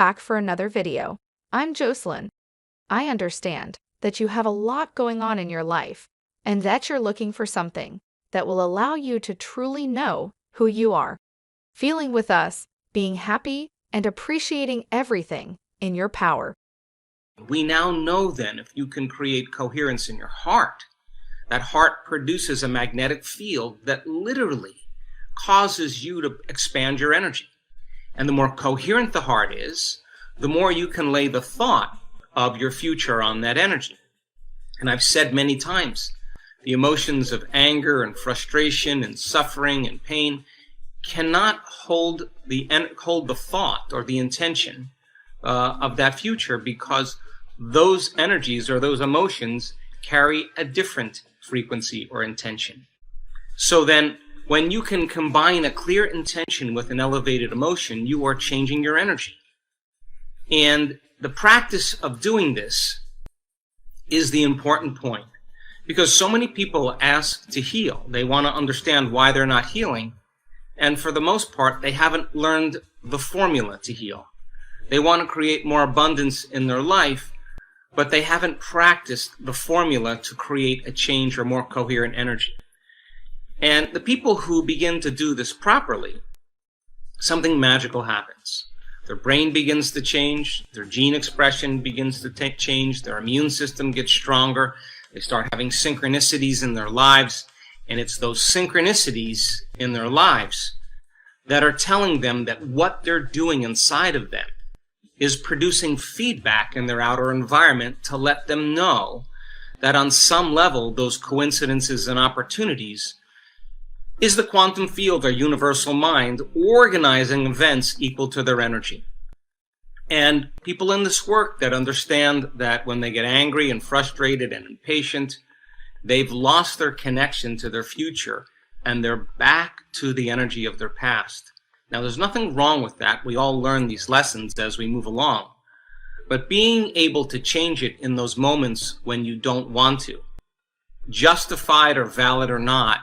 back for another video. I'm Jocelyn. I understand that you have a lot going on in your life and that you're looking for something that will allow you to truly know who you are. Feeling with us, being happy, and appreciating everything in your power. We now know then if you can create coherence in your heart, that heart produces a magnetic field that literally causes you to expand your energy. And the more coherent the heart is, the more you can lay the thought of your future on that energy. And I've said many times, the emotions of anger and frustration and suffering and pain cannot hold the thought or the intention of that future, because those energies or those emotions carry a different frequency or intention. So then, when you can combine a clear intention with an elevated emotion, you are changing your energy. And the practice of doing this is the important point, because so many people ask to heal. They want to understand why they're not healing. And for the most part, they haven't learned the formula to heal. They want to create more abundance in their life, but they haven't practiced the formula to create a change or more coherent energy. And the people who begin to do this properly, something magical happens. Their brain begins to change, their gene expression begins to change, their immune system gets stronger, they start having synchronicities in their lives, and it's those synchronicities in their lives that are telling them that what they're doing inside of them is producing feedback in their outer environment to let them know that on some level those coincidences and opportunities is the quantum field or universal mind organizing events equal to their energy. And people in this work that understand that when they get angry and frustrated and impatient, they've lost their connection to their future and they're back to the energy of their past. Now, there's nothing wrong with that. We all learn these lessons as we move along. But being able to change it in those moments when you don't want to, justified or valid or not,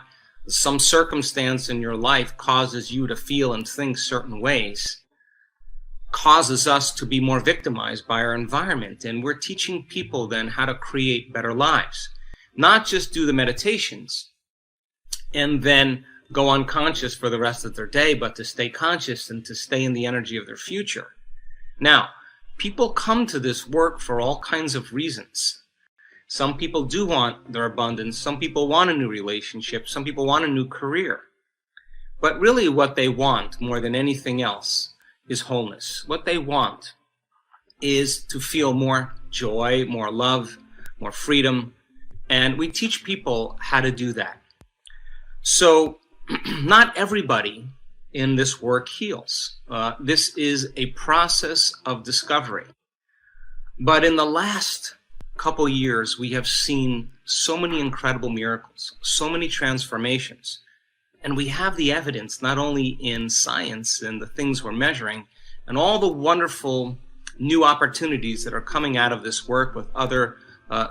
some circumstance in your life causes you to feel and think certain ways, causes us to be more victimized by our environment. And we're teaching people then how to create better lives. Not just do the meditations and then go unconscious for the rest of their day, but to stay conscious and to stay in the energy of their future. Now, people come to this work for all kinds of reasons. Some people do want their abundance. Some people want a new relationship. Some people want a new career. But really what they want more than anything else is wholeness. What they want is to feel more joy, more love, more freedom. And we teach people how to do that. So not everybody in this work heals. This is a process of discovery. But in the last couple years, we have seen so many incredible miracles, so many transformations. And we have the evidence, not only in science and the things we're measuring, and all the wonderful new opportunities that are coming out of this work with other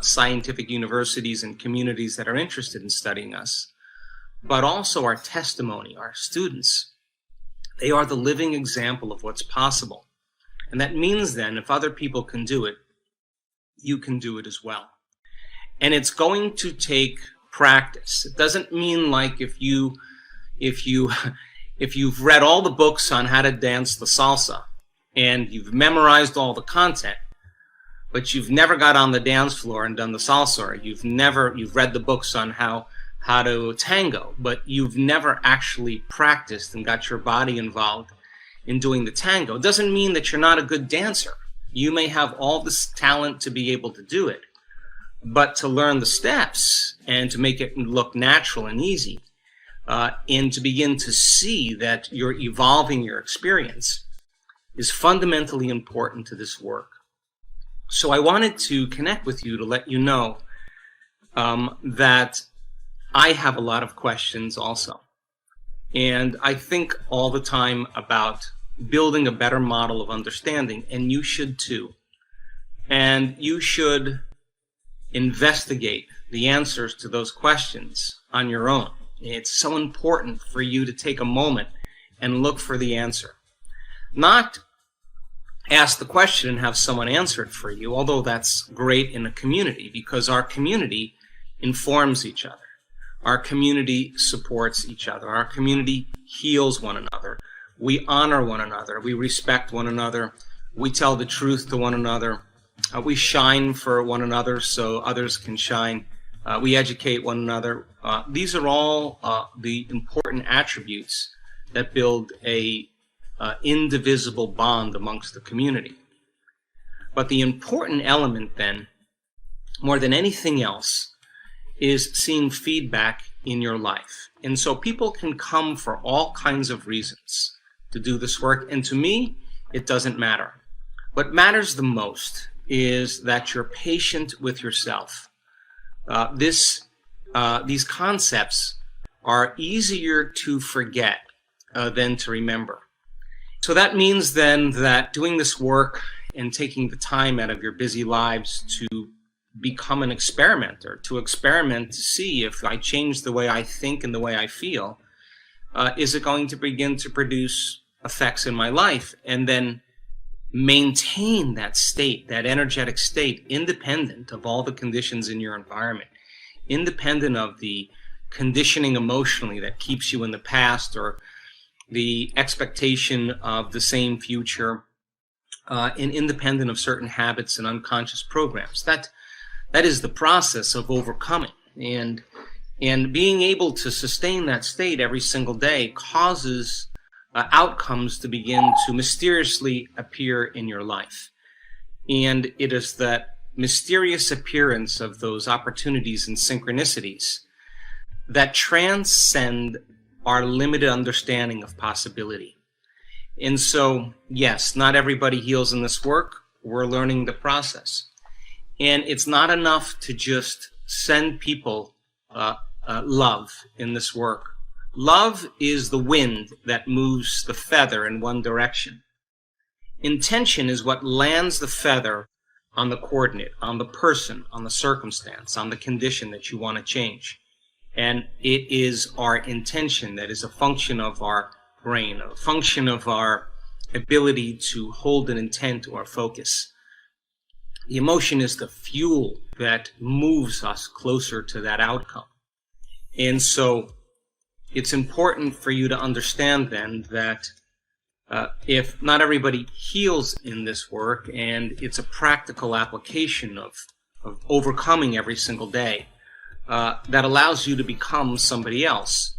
scientific universities and communities that are interested in studying us, but also our testimony, our students. They are the living example of what's possible. And that means then, if other people can do it, you can do it as well. And it's going to take practice. It doesn't mean like if you've read all the books on how to dance the salsa and you've memorized all the content, but you've never got on the dance floor and done the salsa, or you've read the books on how to tango, but you've never actually practiced and got your body involved in doing the tango. It doesn't mean that you're not a good dancer. You may have all this talent to be able to do it, but to learn the steps and to make it look natural and easy, and to begin to see that you're evolving your experience is fundamentally important to this work. So I wanted to connect with you to let you know that I have a lot of questions also. And I think all the time about building a better model of understanding, and you should too. And you should investigate the answers to those questions on your own. It's so important for you to take a moment and look for the answer. Not ask the question and have someone answer it for you, although that's great in a community because our community informs each other. Our community supports each other. Our community heals one another. We honor one another. We respect one another. We tell the truth to one another. We shine for one another so others can shine. We educate one another. These are all the important attributes that build a indivisible bond amongst the community. But the important element then, more than anything else, is seeing feedback in your life. And so people can come for all kinds of reasons to do this work. And to me, it doesn't matter. What matters the most is that you're patient with yourself. These concepts are easier to forget than to remember. So that means then that doing this work and taking the time out of your busy lives to become an experimenter, to experiment to see if I change the way I think and the way I feel, is it going to begin to produce effects in my life and then maintain that state, that energetic state, independent of all the conditions in your environment, independent of the conditioning emotionally that keeps you in the past or the expectation of the same future, and independent of certain habits and unconscious programs. That is the process of overcoming. And being able to sustain that state every single day causes outcomes to begin to mysteriously appear in your life. And it is that mysterious appearance of those opportunities and synchronicities that transcend our limited understanding of possibility. And so, yes, not everybody heals in this work. We're learning the process. And it's not enough to just send people love in this work. Love is the wind that moves the feather in one direction. Intention is what lands the feather on the coordinate, on the person, on the circumstance, on the condition that you want to change. And it is our intention that is a function of our brain, a function of our ability to hold an intent or focus. The emotion is the fuel that moves us closer to that outcome. And so it's important for you to understand then that if not everybody heals in this work and it's a practical application of overcoming every single day that allows you to become somebody else,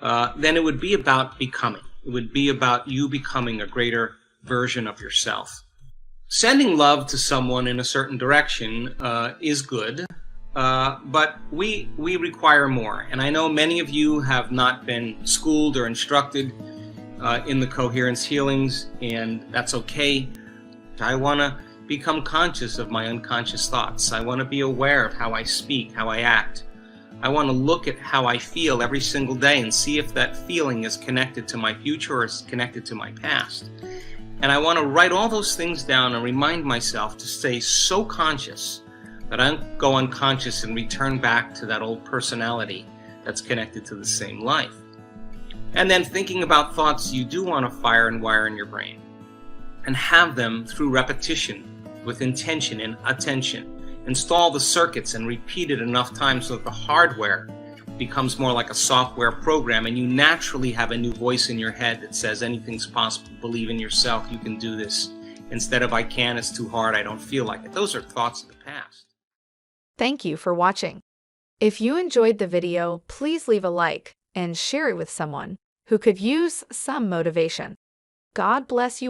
then it would be about becoming. It would be about you becoming a greater version of yourself. Sending love to someone in a certain direction is good, but we require more. And I know many of you have not been schooled or instructed in the coherence healings, and that's okay. I want to become conscious of my unconscious thoughts. I want to be aware of how I speak, how I act. I want to look at how I feel every single day and see if that feeling is connected to my future or is connected to my past. And I want to write all those things down and remind myself to stay so conscious that I don't go unconscious and return back to that old personality that's connected to the same life. And then thinking about thoughts you do want to fire and wire in your brain and have them through repetition with intention and attention. Install the circuits and repeat it enough times so that the hardware becomes more like a software program and you naturally have a new voice in your head that says anything's possible, believe in yourself, you can do this, instead of I can't, it's too hard, I don't feel like it. Those are thoughts of the past. Thank you for watching. If you enjoyed the video, please leave a like and share it with someone who could use some motivation. God bless you.